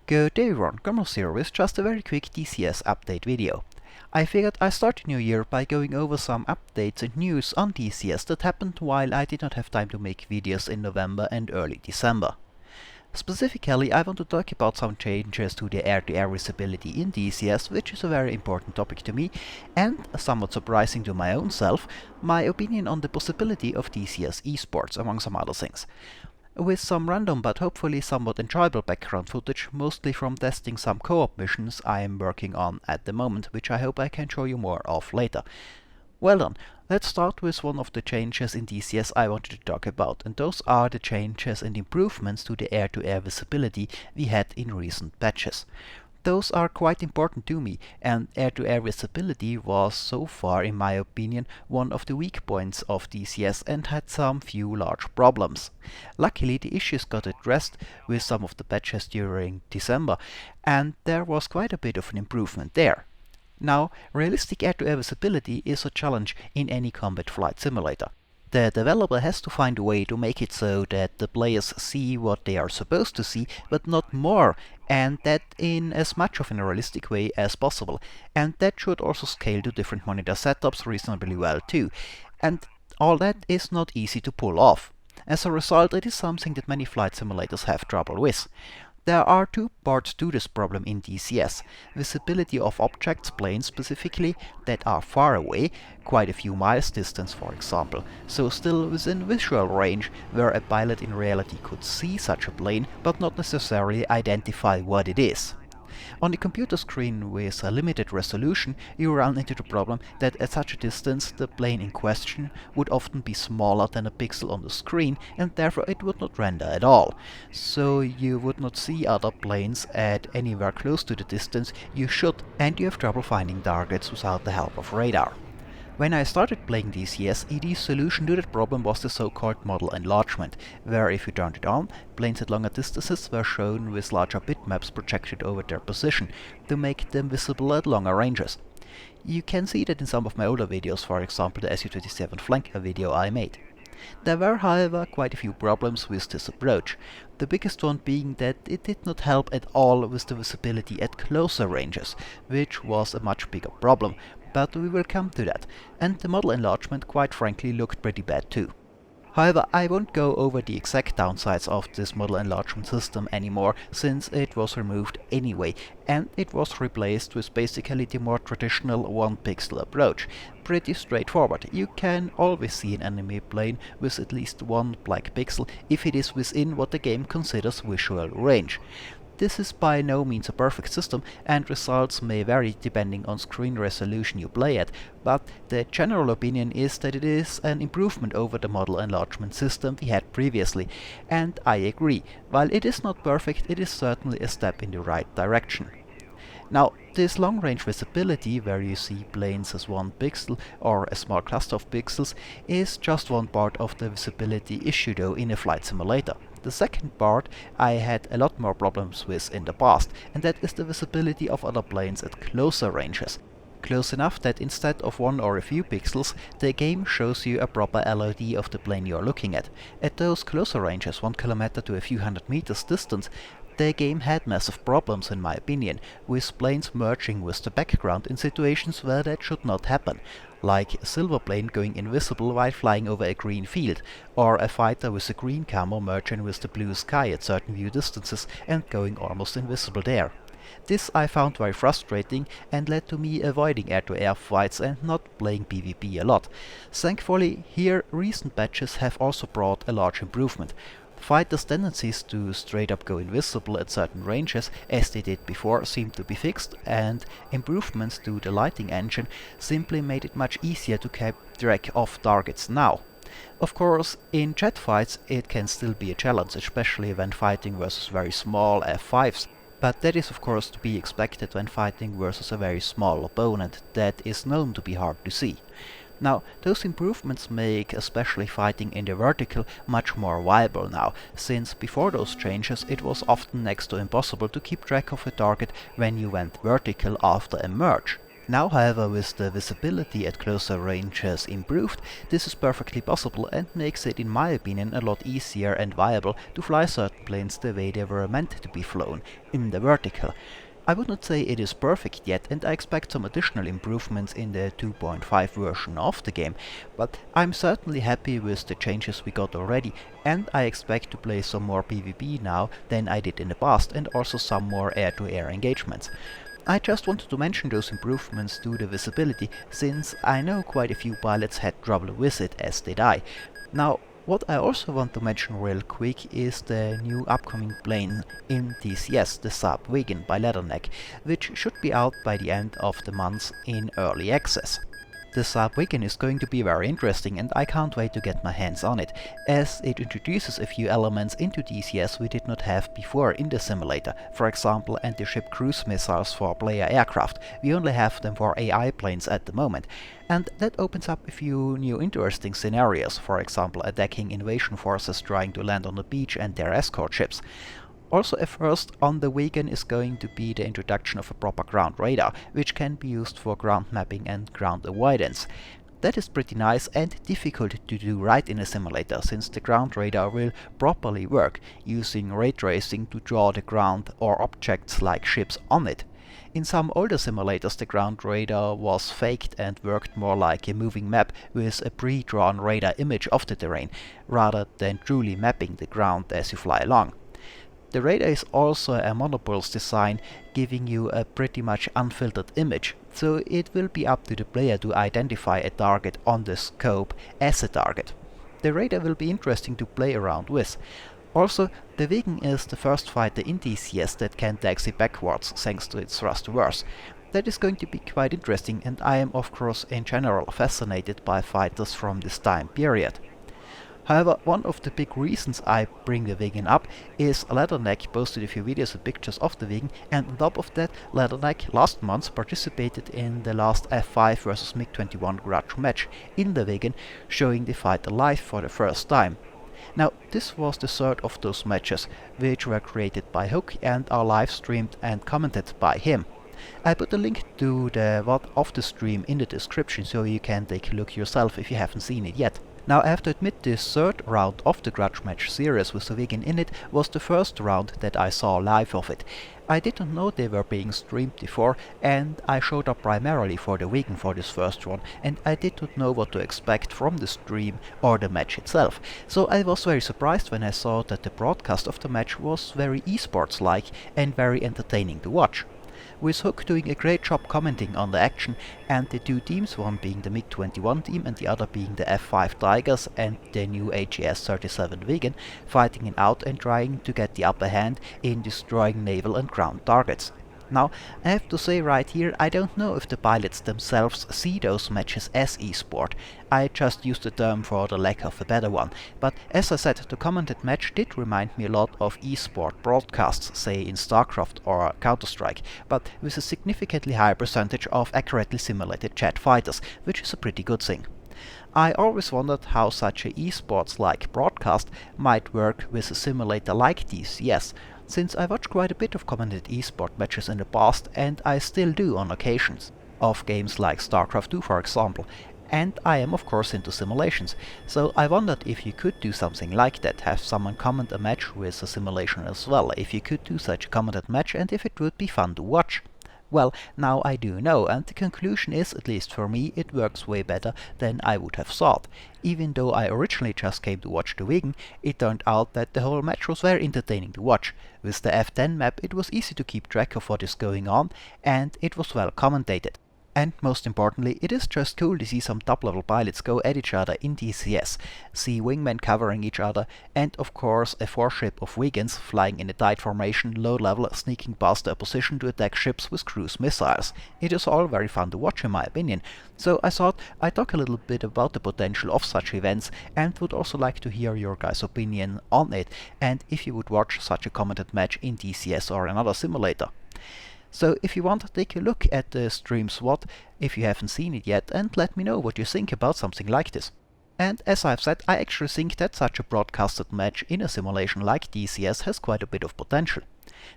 Good day everyone, Gomros here with just a very quick DCS update video. I figured I'd start the new year by going over some updates and news on DCS that happened while I did not have time to make videos in November and early December. Specifically, I want to talk about some changes to the air-to-air visibility in DCS, which is a very important topic to me, and, somewhat surprising to my own self, my opinion on the possibility of DCS esports, among some other things. With some random but hopefully somewhat enjoyable background footage, mostly from testing some co-op missions I am working on at the moment, which I hope I can show you more of later. Well done, let's start with one of the changes in DCS I wanted to talk about, and those are the changes and improvements to the air-to-air visibility we had in recent patches. Those are quite important to me, and air-to-air visibility was so far, in my opinion, one of the weak points of DCS and had some few large problems. Luckily, the issues got addressed with some of the patches during December, and there was quite a bit of an improvement there. Now, realistic air-to-air visibility is a challenge in any combat flight simulator. The developer has to find a way to make it so that the players see what they are supposed to see, but not more, and that in as much of a realistic way as possible. And that should also scale to different monitor setups reasonably well too. And all that is not easy to pull off. As a result, it is something that many flight simulators have trouble with. There are two parts to this problem in DCS. Visibility of objects, planes specifically, that are far away, quite a few miles distance for example, so still within visual range, where a pilot in reality could see such a plane, but not necessarily identify what it is. On the computer screen with a limited resolution, you run into the problem that at such a distance the plane in question would often be smaller than a pixel on the screen, and therefore it would not render at all. So you would not see other planes at anywhere close to the distance you should, and you have trouble finding targets without the help of radar. When I started playing DCS, ED's solution to that problem was the so-called model enlargement, where if you turned it on, planes at longer distances were shown with larger bitmaps projected over their position, to make them visible at longer ranges. You can see that in some of my older videos, for example the Su-27 flanker video I made. There were, however, quite a few problems with this approach, the biggest one being that it did not help at all with the visibility at closer ranges, which was a much bigger problem, but we will come to that, and the model enlargement quite frankly looked pretty bad too. However, I won't go over the exact downsides of this model enlargement system anymore, since it was removed anyway, and it was replaced with basically the more traditional one-pixel approach. Pretty straightforward. You can always see an enemy plane with at least one black pixel if it is within what the game considers visual range. This is by no means a perfect system, and results may vary depending on screen resolution you play at, but the general opinion is that it is an improvement over the model enlargement system we had previously, and I agree. While it is not perfect, it is certainly a step in the right direction. Now, this long-range visibility, where you see planes as one pixel or a small cluster of pixels, is just one part of the visibility issue though in a flight simulator. The second part I had a lot more problems with in the past, and that is the visibility of other planes at closer ranges. Close enough that instead of one or a few pixels, the game shows you a proper LOD of the plane you are looking at. At those closer ranges, 1 kilometer to a few hundred meters distance, the game had massive problems in my opinion, with planes merging with the background in situations where that should not happen, like a silver plane going invisible while flying over a green field, or a fighter with a green camo merging with the blue sky at certain view distances and going almost invisible there. This I found very frustrating and led to me avoiding air-to-air fights and not playing PvP a lot. Thankfully, here recent patches have also brought a large improvement. Fighters' tendencies to straight up go invisible at certain ranges, as they did before, seem to be fixed, and improvements to the lighting engine simply made it much easier to keep track of targets now. Of course, in jet fights it can still be a challenge, especially when fighting versus very small F5s, but that is of course to be expected when fighting versus a very small opponent that is known to be hard to see. Now, those improvements make especially fighting in the vertical much more viable now, since before those changes it was often next to impossible to keep track of a target when you went vertical after a merge. Now, however, with the visibility at closer ranges improved, this is perfectly possible and makes it, in my opinion, a lot easier and viable to fly certain planes the way they were meant to be flown, in the vertical. I would not say it is perfect yet, and I expect some additional improvements in the 2.5 version of the game, but I'm certainly happy with the changes we got already, and I expect to play some more PvP now than I did in the past, and also some more air-to-air engagements. I just wanted to mention those improvements to the visibility, since I know quite a few pilots had trouble with it, as did I. Now, what I also want to mention real quick is the new upcoming plane in DCS, the Saab Viggen by Leatherneck, which should be out by the end of the month in early access. The Saab Viggen is going to be very interesting, and I can't wait to get my hands on it, as it introduces a few elements into DCS we did not have before in the simulator. For example, anti-ship cruise missiles for player aircraft. We only have them for AI planes at the moment. And that opens up a few new interesting scenarios, for example attacking invasion forces trying to land on the beach and their escort ships. Also, a first on the Viggen is going to be the introduction of a proper ground radar, which can be used for ground mapping and ground avoidance. That is pretty nice and difficult to do right in a simulator, since the ground radar will properly work, using ray tracing to draw the ground or objects like ships on it. In some older simulators the ground radar was faked and worked more like a moving map with a pre-drawn radar image of the terrain, rather than truly mapping the ground as you fly along. The radar is also a monopulse design, giving you a pretty much unfiltered image, so it will be up to the player to identify a target on the scope as a target. The radar will be interesting to play around with. Also, the Viggen is the first fighter in DCS that can taxi backwards thanks to its thrust reverse. That is going to be quite interesting, and I am of course in general fascinated by fighters from this time period. However, one of the big reasons I bring the Viggen up is Leatherneck posted a few videos and pictures of the Viggen, and on top of that, Leatherneck last month participated in the last F5 vs MiG-21 grudge match in the Viggen, showing the fighter live for the first time. Now, this was the third of those matches, which were created by Hook and are live streamed and commented by him. I put a link to the VOD of the stream in the description, so you can take a look yourself if you haven't seen it yet. Now, I have to admit, this third round of the grudge match series with the Viggen in it was the first round that I saw live of it. I didn't know they were being streamed before, and I showed up primarily for the Viggen for this first one, and I did not know what to expect from the stream or the match itself. So I was very surprised when I saw that the broadcast of the match was very esports-like and very entertaining to watch, with Hook doing a great job commenting on the action, and the two teams, one being the MiG-21 team and the other being the F5 Tigers and the new AGS-37 Viggen, fighting it out and trying to get the upper hand in destroying naval and ground targets. Now, I have to say right here, I don't know if the pilots themselves see those matches as esport. I just used the term for the lack of a better one. But as I said, the commented match did remind me a lot of esport broadcasts, say in StarCraft or Counter-Strike, but with a significantly higher percentage of accurately simulated jet fighters, which is a pretty good thing. I always wondered how such a esports-like broadcast might work with a simulator like DCS, since I watched quite a bit of commented esport matches in the past, and I still do on occasions, of games like StarCraft 2 for example, and I am of course into simulations, so I wondered if you could do something like that, have someone comment a match with a simulation as well, if you could do such a commented match and if it would be fun to watch. Well, now I do know, and the conclusion is, at least for me, it works way better than I would have thought. Even though I originally just came to watch the Viggen, it turned out that the whole match was very entertaining to watch. With the F10 map it was easy to keep track of what is going on, and it was well commentated. And most importantly, it is just cool to see some top-level pilots go at each other in DCS, see wingmen covering each other, and of course a four-ship of Viggens flying in a tight formation, low-level, sneaking past their position to attack ships with cruise missiles. It is all very fun to watch in my opinion, so I thought I'd talk a little bit about the potential of such events, and would also like to hear your guys' opinion on it, and if you would watch such a commented match in DCS or another simulator. So if you want to take a look at the stream SWAT, if you haven't seen it yet, and let me know what you think about something like this. And as I've said, I actually think that such a broadcasted match in a simulation like DCS has quite a bit of potential.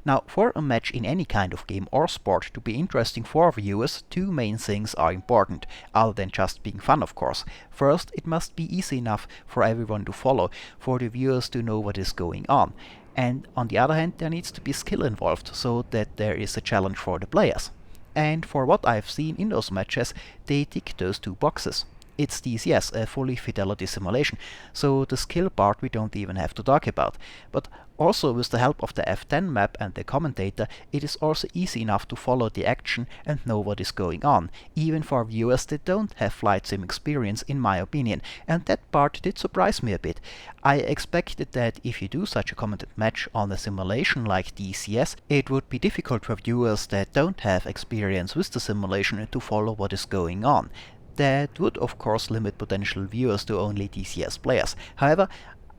Now, for a match in any kind of game or sport to be interesting for viewers, two main things are important, other than just being fun of course. First, it must be easy enough for everyone to follow, for the viewers to know what is going on. And on the other hand, there needs to be skill involved, so that there is a challenge for the players. And for what I've seen in those matches, they tick those two boxes. It's DCS, a fully fidelity simulation, so the skill part we don't even have to talk about. But also with the help of the F10 map and the commentator, it is also easy enough to follow the action and know what is going on, even for viewers that don't have flight sim experience in my opinion, and that part did surprise me a bit. I expected that if you do such a commented match on a simulation like DCS, it would be difficult for viewers that don't have experience with the simulation to follow what is going on. That would of course limit potential viewers to only DCS players. However,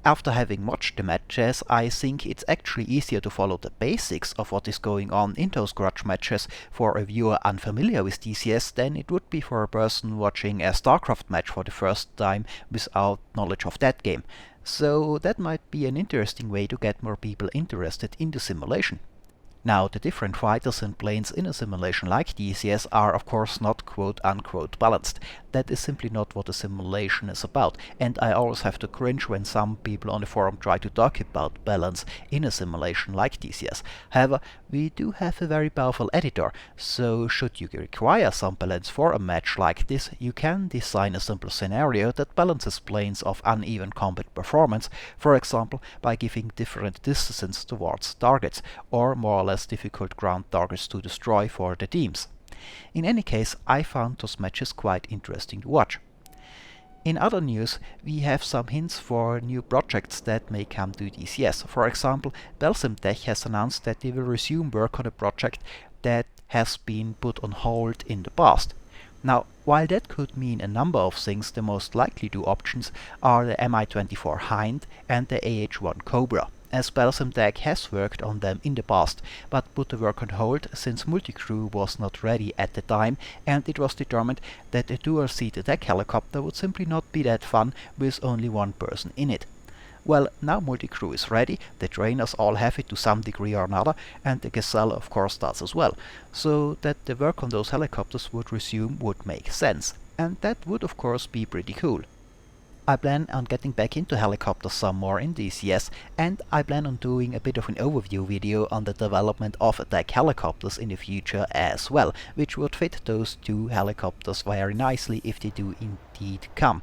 after having watched the matches, I think it's actually easier to follow the basics of what is going on in those grudge matches for a viewer unfamiliar with DCS than it would be for a person watching a StarCraft match for the first time without knowledge of that game. So that might be an interesting way to get more people interested in the simulation. Now, the different fighters and planes in a simulation like DCS are of course not quote-unquote balanced. That is simply not what a simulation is about, and I always have to cringe when some people on the forum try to talk about balance in a simulation like DCS. However, we do have a very powerful editor, so should you require some balance for a match like this, you can design a simple scenario that balances planes of uneven combat performance, for example by giving different distances towards targets, or more or less difficult ground targets to destroy for the teams. In any case, I found those matches quite interesting to watch. In other news, we have some hints for new projects that may come to DCS. For example, Belsimtech has announced that they will resume work on a project that has been put on hold in the past. Now, while that could mean a number of things, the most likely two options are the Mi-24 Hind and the AH-1 Cobra, as Belsimtech has worked on them in the past, but put the work on hold since multicrew was not ready at the time, and it was determined that a dual-seat attack helicopter would simply not be that fun with only one person in it. Well, now multicrew is ready, the trainers all have it to some degree or another, and the Gazelle of course does as well, so that the work on those helicopters would resume would make sense, and that would of course be pretty cool. I plan on getting back into helicopters some more in DCS, and I plan on doing a bit of an overview video on the development of attack helicopters in the future as well, which would fit those two helicopters very nicely if they do indeed come.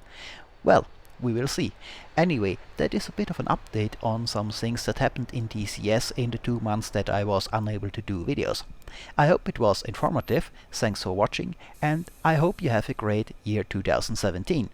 Well, we will see. Anyway, that is a bit of an update on some things that happened in DCS in the 2 months that I was unable to do videos. I hope it was informative, thanks for watching, and I hope you have a great year 2017.